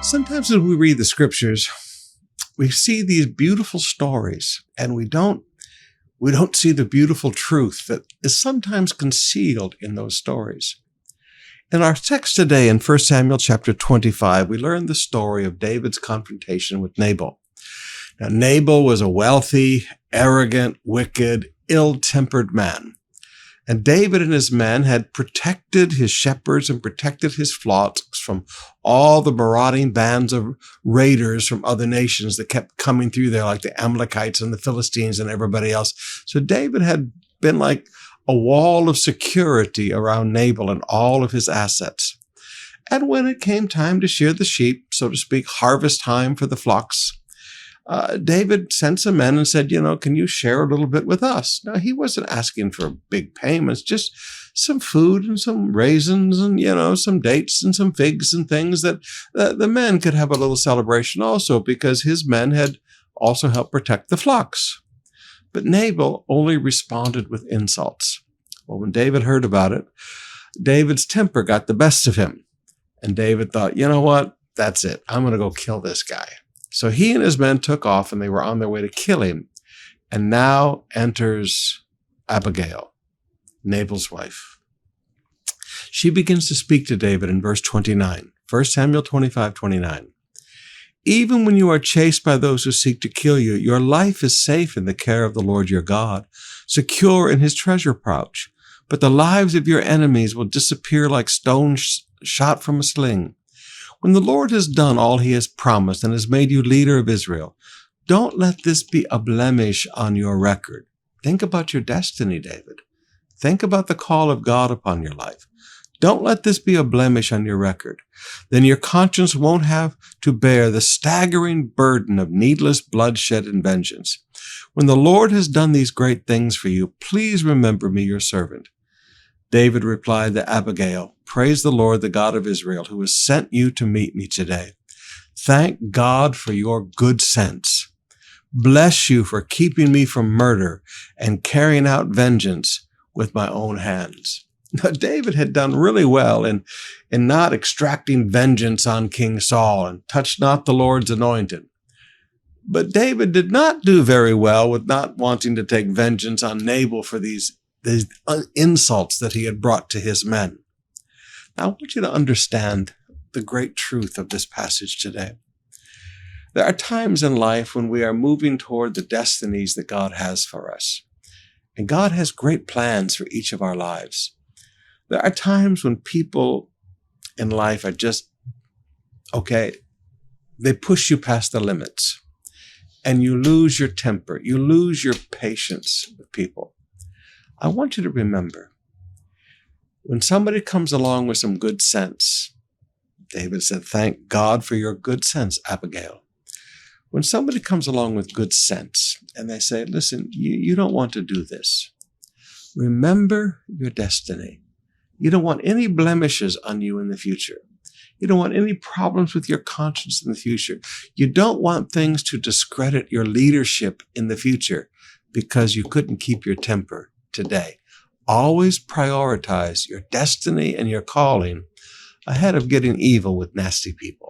Sometimes when we read the scriptures, we see these beautiful stories and we don't see the beautiful truth that is sometimes concealed in those stories. In our text today in 1 Samuel chapter 25, we learn the story of David's confrontation with Nabal. Now, Nabal was a wealthy, arrogant, wicked, ill-tempered man. And David and his men had protected his shepherds and protected his flocks from all the marauding bands of raiders from other nations that kept coming through there, like the Amalekites and the Philistines and everybody else. So David had been like a wall of security around Nabal and all of his assets. And when it came time to shear the sheep, so to speak, harvest time for the flocks, David sent some men and said, can you share a little bit with us? Now, he wasn't asking for big payments, just some food and some raisins and, some dates and some figs and things that the men could have a little celebration also, because his men had also helped protect the flocks. But Nabal only responded with insults. Well, when David heard about it, David's temper got the best of him. And David thought, you know what? That's it. I'm going to go kill this guy. So he and his men took off and they were on their way to kill him. And now enters Abigail, Nabal's wife. She begins to speak to David in verse 29, 1 Samuel 25:29. Even when you are chased by those who seek to kill you, your life is safe in the care of the Lord your God, secure in his treasure pouch. But the lives of your enemies will disappear like stones shot from a sling. When the Lord has done all he has promised and has made you leader of Israel, don't let this be a blemish on your record. Think about your destiny, David. Think about the call of God upon your life. Don't let this be a blemish on your record. Then your conscience won't have to bear the staggering burden of needless bloodshed and vengeance. When the Lord has done these great things for you, please remember me, your servant. David replied to Abigail, praise the Lord, the God of Israel, who has sent you to meet me today. Thank God for your good sense. Bless you for keeping me from murder and carrying out vengeance with my own hands. Now, David had done really well in not extracting vengeance on King Saul and touch not the Lord's anointed. But David did not do very well with not wanting to take vengeance on Nabal for these insults that he had brought to his men. Now, I want you to understand the great truth of this passage today. There are times in life when we are moving toward the destinies that God has for us. And God has great plans for each of our lives. There are times when people in life are just, they push you past the limits. And you lose your temper. You lose your patience with people. I want you to remember, when somebody comes along with some good sense, David said, thank God for your good sense, Abigail. When somebody comes along with good sense and they say, listen, you don't want to do this. Remember your destiny. You don't want any blemishes on you in the future. You don't want any problems with your conscience in the future. You don't want things to discredit your leadership in the future because you couldn't keep your temper today. Always prioritize your destiny and your calling ahead of getting evil with nasty people.